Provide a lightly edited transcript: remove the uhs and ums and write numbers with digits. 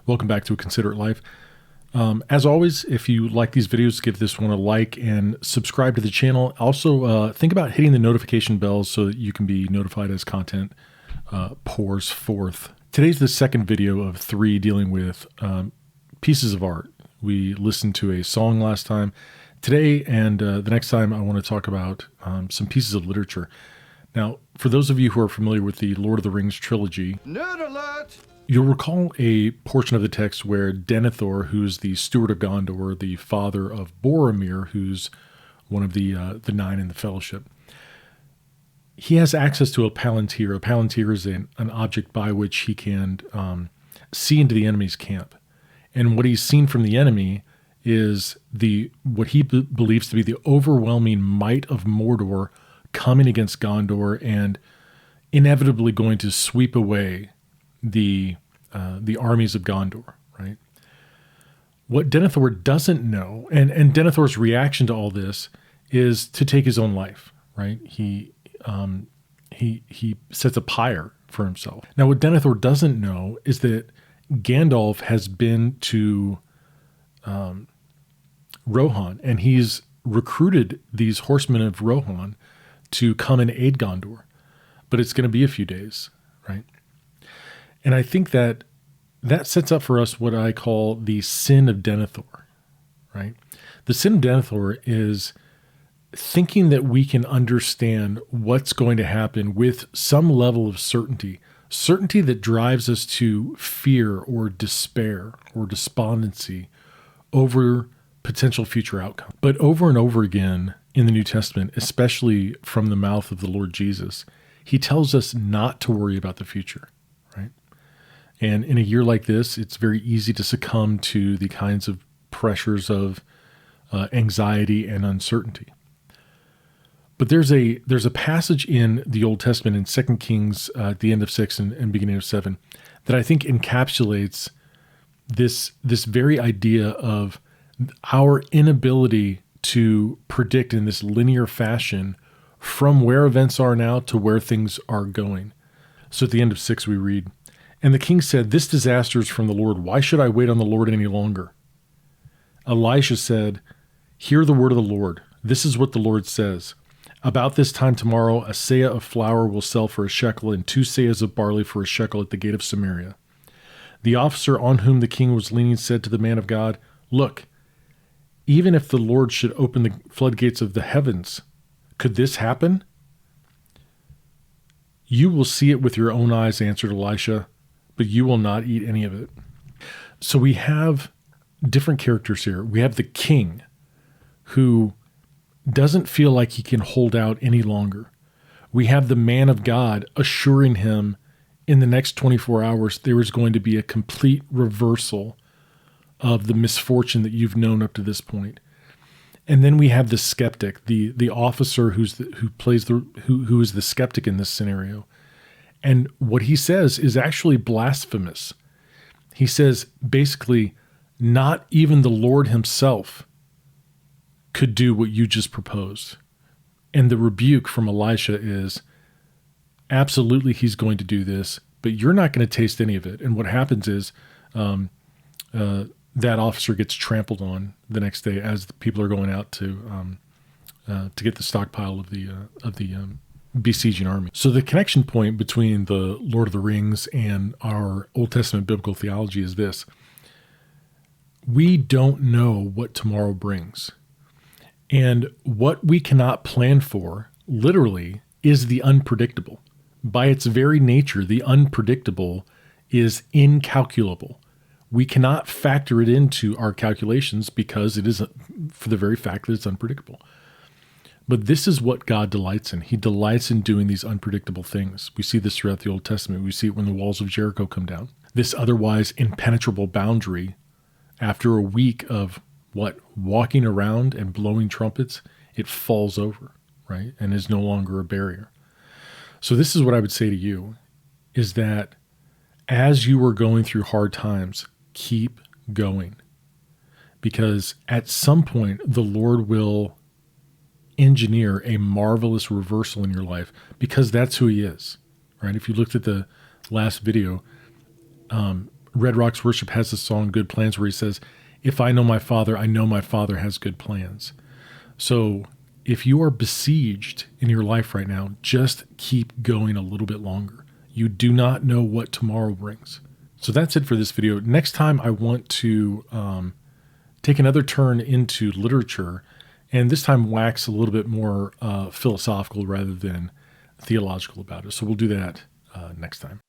Welcome back to A Considerate Life. As always, if you like these videos, give this one a like and subscribe to the channel. Also, think about hitting the notification bells so that you can be notified as content pours forth. Today's the second video of 3 dealing with pieces of art. We listened to a song last time. Today and the next time I want to talk about some pieces of literature. Now, for those of you who are familiar with the Lord of the Rings trilogy, Nerd alert! You'll recall a portion of the text where Denethor, who's the Steward of Gondor, the father of Boromir, who's one of the 9 in the Fellowship, he has access to a palantir. A palantir is an object by which he can see into the enemy's camp. And what he's seen from the enemy is what he believes to be the overwhelming might of Mordor coming against Gondor and inevitably going to sweep away the armies of Gondor, right? What Denethor doesn't know, and Denethor's reaction to all this is to take his own life, right? He sets a pyre for himself. Now, what Denethor doesn't know is that Gandalf has been to Rohan, and he's recruited these horsemen of Rohan to come and aid Gondor, but it's going to be a few days, right? And I think that sets up for us what I call the sin of Denethor, right? The sin of Denethor is thinking that we can understand what's going to happen with some level of certainty that drives us to fear or despair or despondency over potential future outcome. But over and over again in the New Testament, especially from the mouth of the Lord Jesus, he tells us not to worry about the future, right? And in a year like this, it's very easy to succumb to the kinds of pressures of anxiety and uncertainty. But there's a passage in the Old Testament in 2 Kings at the end of 6 and beginning of 7 that I think encapsulates this very idea of our inability to predict in this linear fashion from where events are now to where things are going. So at the end of 6 we read, "And the king said, 'This disaster is from the Lord. Why should I wait on the Lord any longer?' Elisha said, 'Hear the word of the Lord. This is what the Lord says. About this time tomorrow, a seah of flour will sell for a shekel and 2 seahs of barley for a shekel at the gate of Samaria.' The officer on whom the king was leaning said to the man of God, 'Look, even if the Lord should open the floodgates of the heavens, could this happen?' 'You will see it with your own eyes,' answered Elisha, 'but you will not eat any of it.'" So we have different characters here. We have the king who doesn't feel like he can hold out any longer. We have the man of God assuring him in the next 24 hours there is going to be a complete reversal of the misfortune that you've known up to this point. And then we have the skeptic, the officer who is the skeptic in this scenario. And what he says is actually blasphemous. He says, basically, not even the Lord himself could do what you just proposed. And the rebuke from Elisha is, absolutely he's going to do this, but you're not going to taste any of it. And what happens is that officer gets trampled on the next day as the people are going out to get the stockpile of the besieging army. So the connection point between the Lord of the Rings and our Old Testament biblical theology is this. We don't know what tomorrow brings. And what we cannot plan for, literally, is the unpredictable. By its very nature, the unpredictable is incalculable. We cannot factor it into our calculations because it is, for the very fact that it's unpredictable. But this is what God delights in. He delights in doing these unpredictable things. We see this throughout the Old Testament. We see it when the walls of Jericho come down. This otherwise impenetrable boundary, after a week of walking around and blowing trumpets, it falls over, right? And is no longer a barrier. So this is what I would say to you, is that as you are going through hard times, keep going. Because at some point, the Lord will engineer a marvelous reversal in your life, because that's who he is, right? If you looked at the last video, Red Rocks Worship has the song Good Plans where he says, if I know my Father, I know my Father has good plans. So if you are besieged in your life right now, just keep going a little bit longer. You do not know what tomorrow brings. So that's it for this video. Next time I want to take another turn into literature, and this time wax a little bit more philosophical rather than theological about it. So we'll do that next time.